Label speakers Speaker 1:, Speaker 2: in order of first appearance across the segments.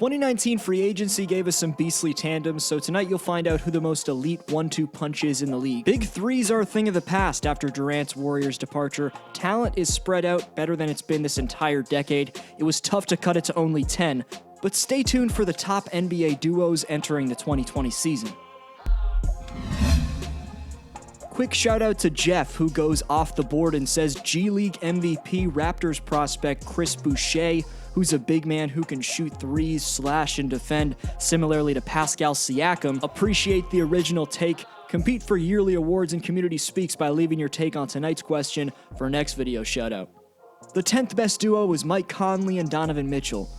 Speaker 1: 2019 free agency gave us some beastly tandems, so tonight you'll find out who the most elite 1-2 punch is in the league. Big threes are a thing of the past after Durant's Warriors departure. Talent is spread out better than it's been this entire decade. It was tough to cut it to only 10, but stay tuned for the top NBA duos entering the 2020 season. Quick shout out to Jeff, who goes off the board and says G League MVP Raptors prospect Chris Boucher, who's a big man who can shoot threes, slash, and defend, similarly to Pascal Siakam. Appreciate the original take. Compete for yearly awards and Community Speaks by leaving your take on tonight's question for next video shoutout. The 10th best duo was Mike Conley and Donovan Mitchell.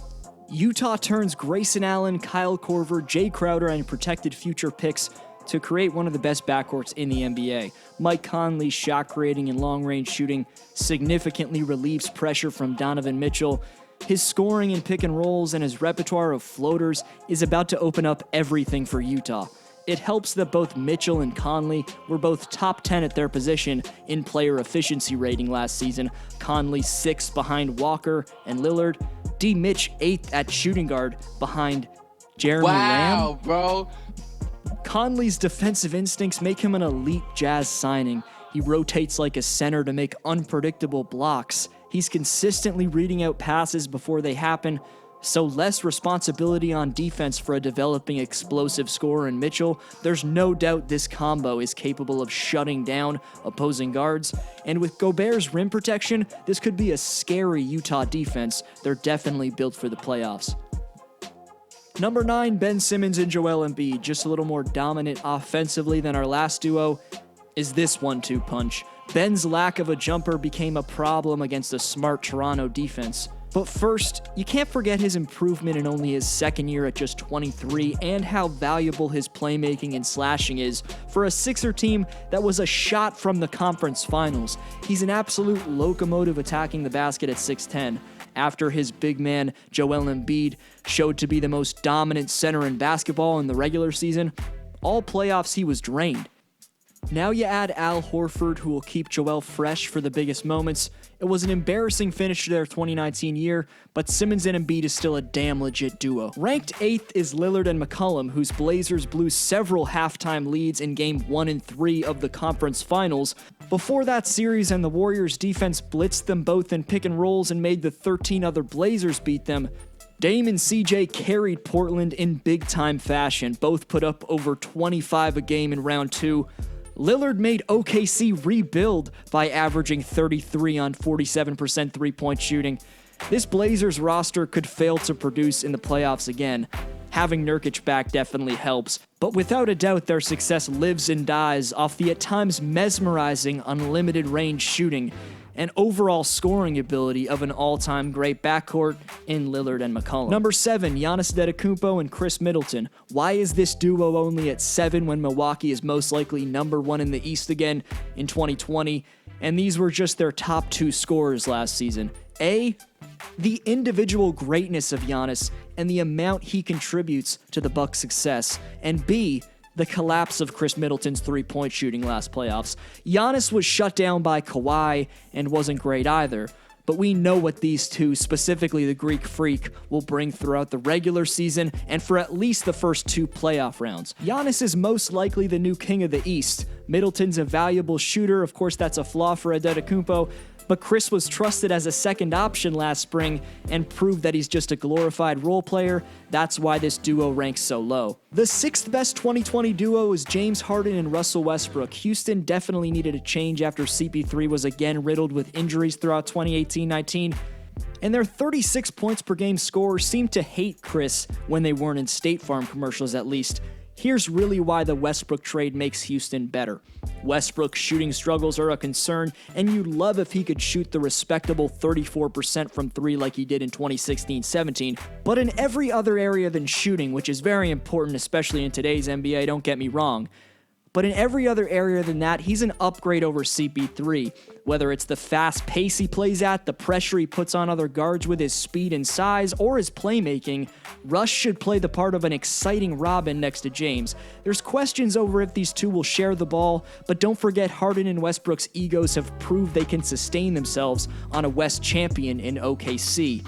Speaker 1: Utah turns Grayson Allen, Kyle Korver, Jay Crowder, and protected future picks to create one of the best backcourts in the NBA. Mike Conley's shot creating and long-range shooting significantly relieves pressure from Donovan Mitchell. His scoring in pick and rolls and his repertoire of floaters is about to open up everything for Utah. It helps that both Mitchell and Conley were both top 10 at their position in player efficiency rating last season. Conley 6th behind Walker and Lillard. D. Mitch 8th at shooting guard behind Jeremy Lamb.
Speaker 2: Wow, bro.
Speaker 1: Conley's defensive instincts make him an elite Jazz signing. He rotates like a center to make unpredictable blocks. He's consistently reading out passes before they happen, so less responsibility on defense for a developing explosive scorer in Mitchell. There's no doubt this combo is capable of shutting down opposing guards, and with Gobert's rim protection, this could be a scary Utah defense. They're definitely built for the playoffs. Number 9, Ben Simmons and Joel Embiid. Just a little more dominant offensively than our last duo is this 1-2 punch. Ben's lack of a jumper became a problem against a smart Toronto defense. But first, you can't forget his improvement in only his second year at just 23 and how valuable his playmaking and slashing is for a Sixer team that was a shot from the conference finals. He's an absolute locomotive attacking the basket at 6'10". After his big man, Joel Embiid, showed to be the most dominant center in basketball in the regular season, all playoffs he was drained. Now you add Al Horford, who will keep Joel fresh for the biggest moments. It was an embarrassing finish to their 2019 year, but Simmons and Embiid is still a damn legit duo. Ranked 8th is Lillard and McCollum, whose Blazers blew several halftime leads in Game 1 and 3 of the conference finals. Before that series, and the Warriors' defense blitzed them both in pick and rolls and made the 13 other Blazers beat them, Dame and CJ carried Portland in big-time fashion. Both put up over 25 a game in round 2. Lillard made OKC rebuild by averaging 33 on 47% three-point shooting. This Blazers roster could fail to produce in the playoffs again. Having Nurkic back definitely helps, but without a doubt their success lives and dies off the at times mesmerizing unlimited range shooting and overall scoring ability of an all-time great backcourt in Lillard and McCollum. Number 7, Giannis Antetokounmpo and Chris Middleton. Why is this duo only at 7 when Milwaukee is most likely number 1 in the East again in 2020? And these were just their top 2 scorers last season. A, the individual greatness of Giannis and the amount he contributes to the Bucks' success. And B, the collapse of Chris Middleton's three-point shooting last playoffs. Giannis was shut down by Kawhi and wasn't great either, but we know what these two, specifically the Greek Freak, will bring throughout the regular season and for at least the first 2 playoff rounds. Giannis is most likely the new king of the East. Middleton's a valuable shooter, of course that's a flaw for Antetokounmpo, but Chris was trusted as a second option last spring and proved that he's just a glorified role player. That's why this duo ranks so low. The 6th best 2020 duo is James Harden and Russell Westbrook. Houston definitely needed a change after CP3 was again riddled with injuries throughout 2018-19. And their 36 points per game scorers seemed to hate Chris when they weren't in State Farm commercials at least. Here's really why the Westbrook trade makes Houston better. Westbrook's shooting struggles are a concern, and you'd love if he could shoot the respectable 34% from 3 like he did in 2016-17. But in every other area than shooting, which is very important, especially in today's NBA, don't get me wrong, but in every other area than that, he's an upgrade over CP3. Whether it's the fast pace he plays at, the pressure he puts on other guards with his speed and size, or his playmaking, Russ should play the part of an exciting Robin next to James. There's questions over if these two will share the ball, but don't forget Harden and Westbrook's egos have proved they can sustain themselves on a West champion in OKC.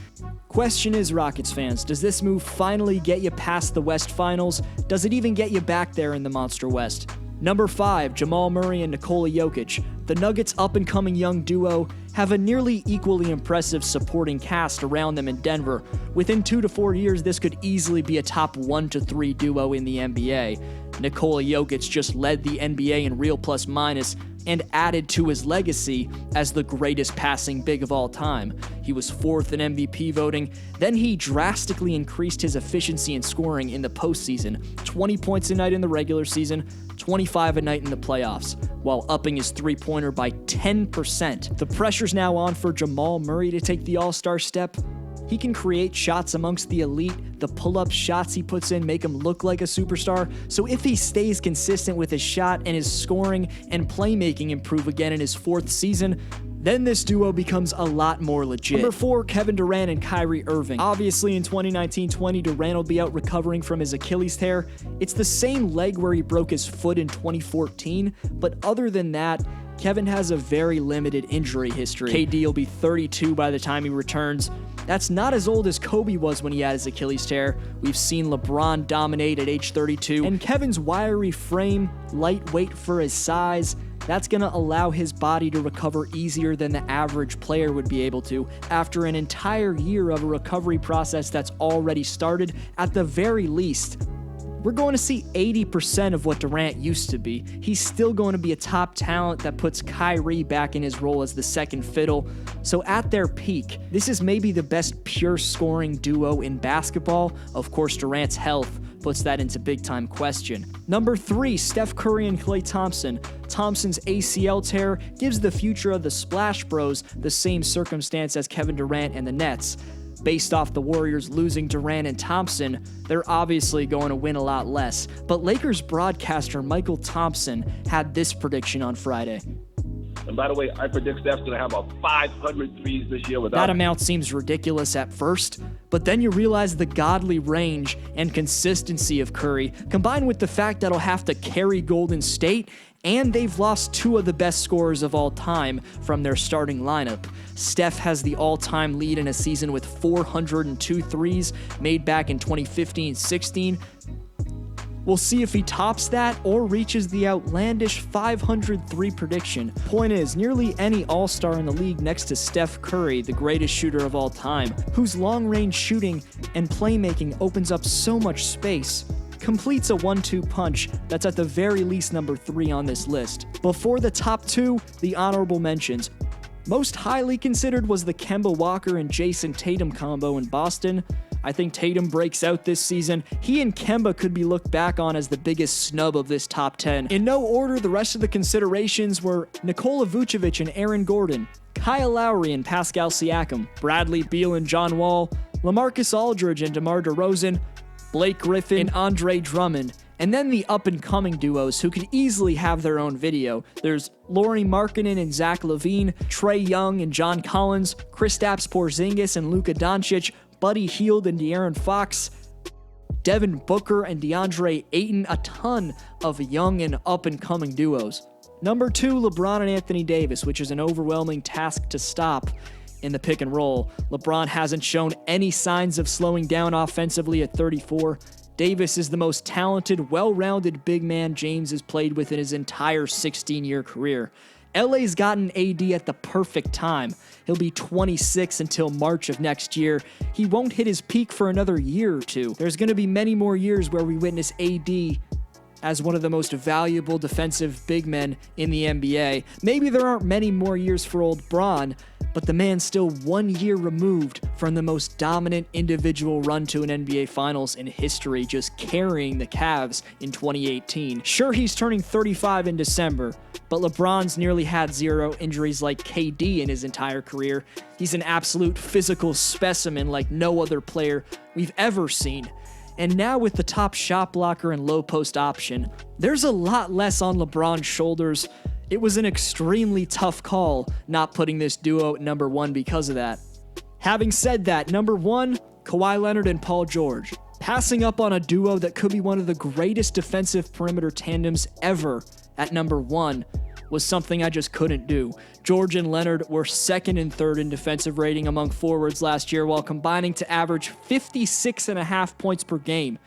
Speaker 1: Question is, Rockets fans, does this move finally get you past the West Finals? Does it even get you back there in the Monster West? Number 5, Jamal Murray and Nikola Jokic. The Nuggets' up-and-coming young duo have a nearly equally impressive supporting cast around them in Denver. Within 2 to 4 years, this could easily be a top 1 to 3 duo in the NBA. Nikola Jokic just led the NBA in real plus-minus and added to his legacy as the greatest passing big of all time. He was 4th in MVP voting, then he drastically increased his efficiency in scoring in the postseason, 20 points a night in the regular season, 25 a night in the playoffs, while upping his three-pointer by 10%. The pressure's now on for Jamal Murray to take the all-star step. He can create shots amongst the elite. The pull-up shots he puts in make him look like a superstar. So if he stays consistent with his shot and his scoring and playmaking improve again in his 4th season, then this duo becomes a lot more legit. Number 4, Kevin Durant and Kyrie Irving. Obviously, in 2019-20, Durant will be out recovering from his Achilles tear. It's the same leg where he broke his foot in 2014, but other than that, Kevin has a very limited injury history. KD will be 32 by the time he returns. That's not as old as Kobe was when he had his Achilles tear. We've seen LeBron dominate at age 32, and Kevin's wiry frame, lightweight for his size, that's going to allow his body to recover easier than the average player would be able to after an entire year of a recovery process that's already started. At the very least, we're going to see 80% of what Durant used to be. He's still going to be a top talent that puts Kyrie back in his role as the second fiddle. So at their peak, this is maybe the best pure scoring duo in basketball. Of course, Durant's health puts that into big-time question. Number 3, Steph Curry and Klay Thompson. Thompson's ACL tear gives the future of the Splash Bros the same circumstance as Kevin Durant and the Nets. Based off the Warriors losing Durant and Thompson, they're obviously going to win a lot less. But Lakers broadcaster Michael Thompson had this prediction on Friday.
Speaker 2: And by the way, I predict Steph's going to have about 500 threes this year without.
Speaker 1: That amount seems ridiculous at first, but then you realize the godly range and consistency of Curry, combined with the fact that he'll have to carry Golden State, and they've lost 2 of the best scorers of all time from their starting lineup. Steph has the all-time lead in a season with 402 threes made back in 2015-16. We'll see if he tops that or reaches the outlandish 503 prediction. Point is, nearly any all-star in the league next to Steph Curry, the greatest shooter of all time, whose long-range shooting and playmaking opens up so much space, completes a 1-2 punch that's at the very least number 3 on this list. Before the top 2, the honorable mentions. Most highly considered was the Kemba Walker and Jason Tatum combo in Boston. I think Tatum breaks out this season. He and Kemba could be looked back on as the biggest snub of this top 10. In no order, the rest of the considerations were Nikola Vucevic and Aaron Gordon, Kyle Lowry and Pascal Siakam, Bradley Beal and John Wall, LaMarcus Aldridge and DeMar DeRozan, Blake Griffin and Andre Drummond, and then the up-and-coming duos who could easily have their own video. There's Lauri Markkanen and Zach LaVine, Trae Young and John Collins, Kristaps Porzingis and Luka Doncic, Buddy Hield and De'Aaron Fox, Devin Booker and DeAndre Ayton, a ton of young and up-and-coming duos. Number 2, LeBron and Anthony Davis, which is an overwhelming task to stop in the pick and roll. LeBron hasn't shown any signs of slowing down offensively at 34. Davis is the most talented, well-rounded big man James has played with in his entire 16-year career. LA's gotten AD at the perfect time. He'll be 26 until March of next year. He won't hit his peak for another year or 2. There's going to be many more years where we witness AD as one of the most valuable defensive big men in the NBA. Maybe there aren't many more years for old Bron, but the man's still 1 year removed from the most dominant individual run to an NBA Finals in history, just carrying the Cavs in 2018. Sure, he's turning 35 in December, but LeBron's nearly had 0 injuries like KD in his entire career. He's an absolute physical specimen like no other player we've ever seen. And now with the top shot blocker and low post option, there's a lot less on LeBron's shoulders. It was an extremely tough call not putting this duo at number 1 because of that. Having said that, number 1, Kawhi Leonard and Paul George. Passing up on a duo that could be one of the greatest defensive perimeter tandems ever at number 1 was something I just couldn't do. George and Leonard were second and third in defensive rating among forwards last year while combining to average 56.5 points per game.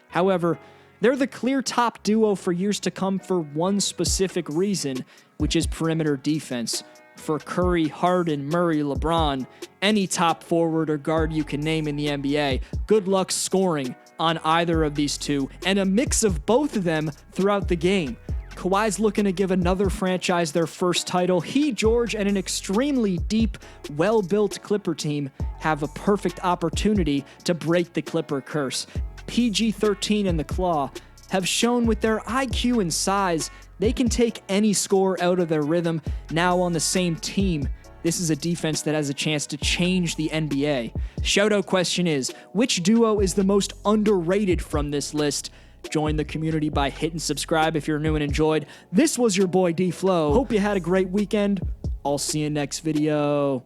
Speaker 1: However, they're the clear top duo for years to come for one specific reason, which is perimeter defense. For Curry, Harden, Murray, LeBron, any top forward or guard you can name in the NBA, good luck scoring on either of these two, and a mix of both of them throughout the game. Kawhi's looking to give another franchise their first title. He, George, and an extremely deep, well-built Clipper team have a perfect opportunity to break the Clipper curse. PG-13 and the Claw have shown with their IQ and size they can take any score out of their rhythm. Now on the same team, this is a defense that has a chance to change the NBA. Shoutout question is, which duo is the most underrated from this list? Join the community by hitting subscribe if you're new and enjoyed. This was your boy D-Flow. Hope you had a great weekend. I'll see you next video.